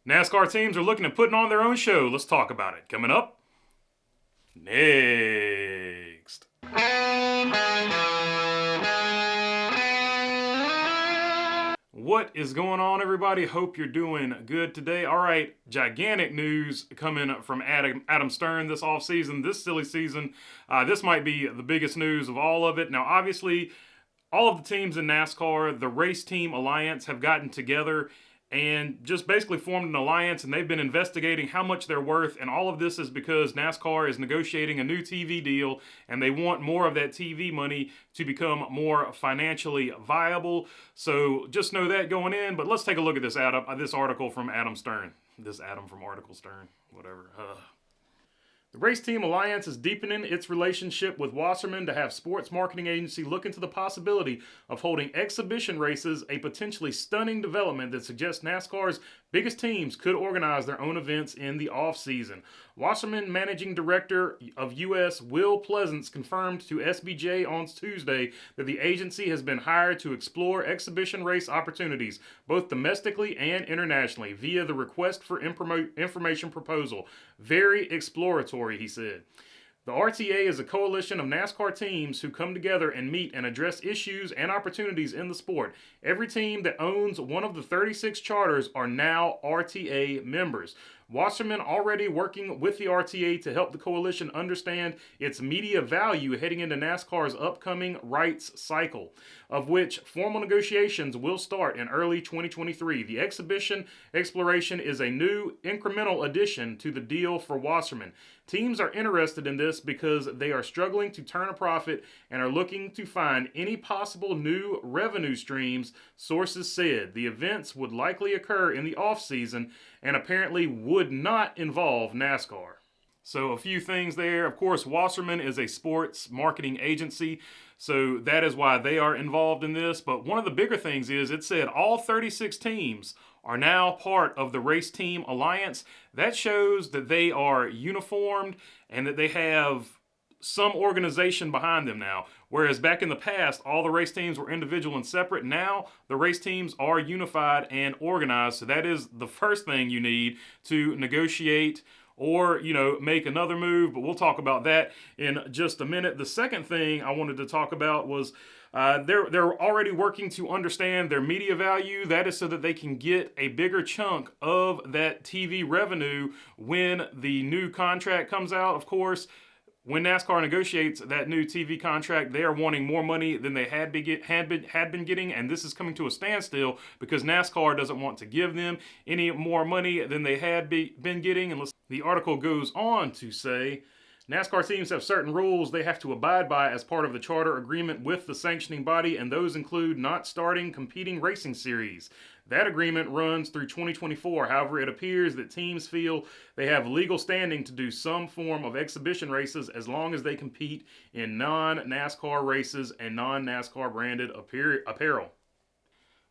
NASCAR teams are looking at putting on their own show. Let's talk about it. Coming up next. What is going on, everybody? Hope you're doing good today. All right, gigantic news coming from Adam Stern this offseason, this silly season. This might be the biggest news of all of it. Now, obviously, all of the teams in NASCAR, the Race Team Alliance, have gotten together and just basically formed an alliance, and they've been investigating how much they're worth, and all of this is because NASCAR is negotiating a new TV deal, and they want more of that TV money to become more financially viable. So just know that going in, but let's take a look at this article from Adam Stern. This Adam from Article Stern, whatever. The Race Team Alliance is deepening its relationship with Wasserman to have sports marketing agency look into the possibility of holding exhibition races, a potentially stunning development that suggests NASCAR's biggest teams could organize their own events in the off-season. Wasserman Managing Director of U.S. Will Pleasance confirmed to SBJ on Tuesday that the agency has been hired to explore exhibition race opportunities, both domestically and internationally, via the request for information proposal. Very exploratory, he said. The RTA is a coalition of NASCAR teams who come together and meet and address issues and opportunities in the sport. Every team that owns one of the 36 charters are now RTA members. Wasserman already working with the RTA to help the coalition understand its media value heading into NASCAR's upcoming rights cycle, of which formal negotiations will start in early 2023. The exhibition exploration is a new incremental addition to the deal for Wasserman. Teams are interested in this because they are struggling to turn a profit and are looking to find any possible new revenue streams, sources said. The events would likely occur in the off-season and apparently would not involve NASCAR. So a few things there. Of course, Wasserman is a sports marketing agency, so that is why they are involved in this. But one of the bigger things is it said all 36 teams are now part of the Race Team Alliance. That shows that they are uniformed and that they have some organization behind them now. Whereas back in the past, all the race teams were individual and separate. Now, the race teams are unified and organized. So that is the first thing you need to negotiate or, make another move. But we'll talk about that in just a minute. The second thing I wanted to talk about was they're already working to understand their media value. That is so that they can get a bigger chunk of that TV revenue when the new contract comes out, of course. When NASCAR negotiates that new TV contract, they are wanting more money than they had been getting, and this is coming to a standstill because NASCAR doesn't want to give them any more money than they had been getting. And the article goes on to say, NASCAR teams have certain rules they have to abide by as part of the charter agreement with the sanctioning body, and those include not starting competing racing series. That agreement runs through 2024. However, it appears that teams feel they have legal standing to do some form of exhibition races as long as they compete in non-NASCAR races and non-NASCAR branded apparel.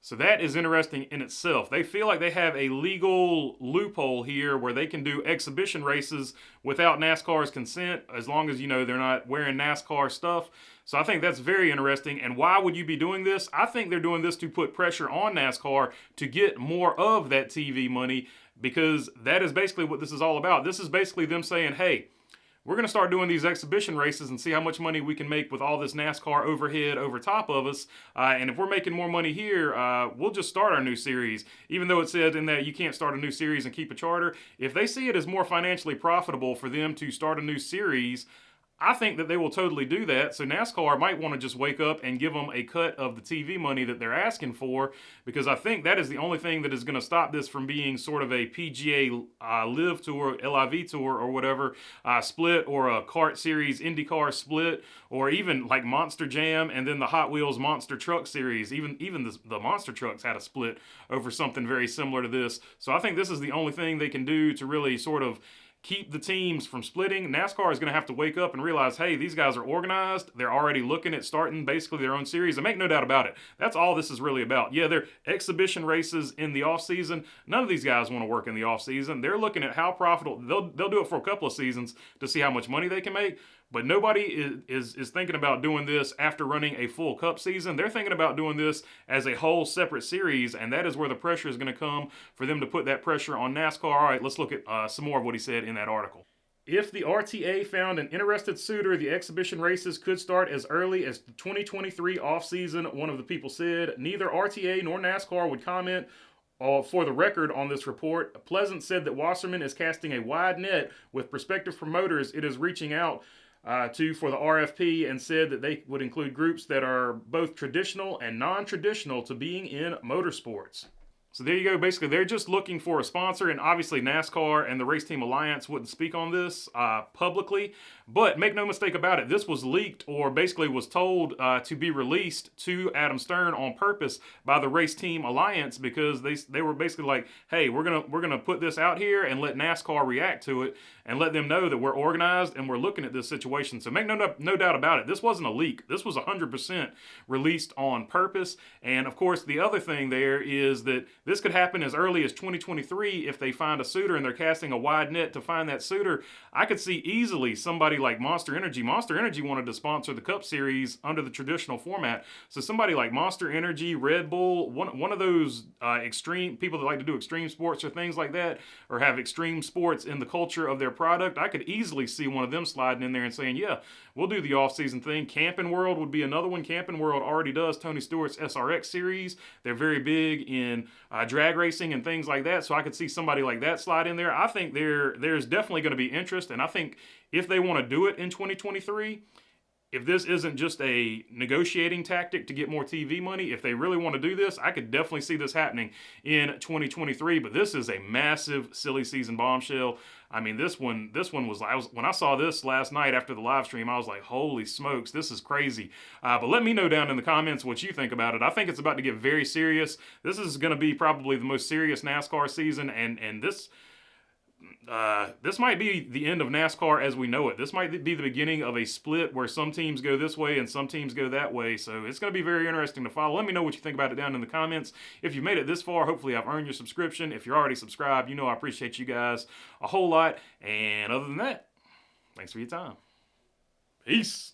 So that is interesting in itself. They feel like they have a legal loophole here where they can do exhibition races without NASCAR's consent as long as, they're not wearing NASCAR stuff. So I think that's very interesting. And why would you be doing this? I think they're doing this to put pressure on NASCAR to get more of that TV money because that is basically what this is all about. This is basically them saying, hey, we're going to start doing these exhibition races and see how much money we can make with all this NASCAR overhead over top of us. And if we're making more money here, we'll just start our new series. Even though it said in that you can't start a new series and keep a charter, if they see it as more financially profitable for them to start a new series, I think that they will totally do that. So NASCAR might want to just wake up and give them a cut of the TV money that they're asking for, because I think that is the only thing that is going to stop this from being sort of a PGA Live Tour, LIV Tour or whatever split, or a kart series IndyCar split, or even like Monster Jam and then the Hot Wheels Monster Truck Series. Even the Monster Trucks had a split over something very similar to this. So I think this is the only thing they can do to really sort of keep the teams from splitting. NASCAR is going to have to wake up and realize, hey, these guys are organized. They're already looking at starting basically their own series. And make no doubt about it, that's all this is really about. Yeah, they're exhibition races in the offseason. None of these guys want to work in the offseason. They're looking at how profitable. They'll do it for a couple of seasons to see how much money they can make. But nobody is thinking about doing this after running a full Cup season. They're thinking about doing this as a whole separate series, and that is where the pressure is going to come for them to put that pressure on NASCAR. All right, let's look at some more of what he said in that article. If the RTA found an interested suitor, the exhibition races could start as early as the 2023 offseason, one of the people said. Neither RTA nor NASCAR would comment for the record on this report. Pleasant said that Wasserman is casting a wide net with prospective promoters it is reaching out to for the RFP, and said that they would include groups that are both traditional and non-traditional to being in motorsports. So there you go. Basically, they're just looking for a sponsor, and obviously NASCAR and the Race Team Alliance wouldn't speak on this publicly. But make no mistake about it, this was leaked, or basically was told to be released to Adam Stern on purpose by the Race Team Alliance, because they were basically like, hey, we're gonna put this out here and let NASCAR react to it and let them know that we're organized and we're looking at this situation. So make no doubt about it, this wasn't a leak. This was 100% released on purpose. And of course, the other thing there is that this could happen as early as 2023 if they find a suitor and they're casting a wide net to find that suitor. I could see easily somebody like Monster Energy. Monster Energy wanted to sponsor the Cup Series under the traditional format. So somebody like Monster Energy, Red Bull, one of those extreme people that like to do extreme sports or things like that, or have extreme sports in the culture of their product, I could easily see one of them sliding in there and saying, yeah, we'll do the off-season thing. Camping World would be another one. Camping World already does Tony Stewart's SRX series. They're very big in drag racing and things like that, so I could see somebody like that slide in there. I think there's definitely going to be interest, and I think if they want to do it in 2023, if this isn't just a negotiating tactic to get more TV money, if they really want to do this, I could definitely see this happening in 2023. But this is a massive silly season bombshell. I mean, this one was when I saw this last night after the live stream, I was like, holy smokes, this is crazy. But let me know down in the comments what you think about it. I think it's about to get very serious. This is going to be probably the most serious NASCAR season, and this might be the end of NASCAR as we know it. This might be the beginning of a split where some teams go this way and some teams go that way. So it's going to be very interesting to follow. Let me know what you think about it down in the comments. If you made it this far, hopefully I've earned your subscription. If you're already subscribed, you know I appreciate you guys a whole lot. And other than that, thanks for your time. Peace.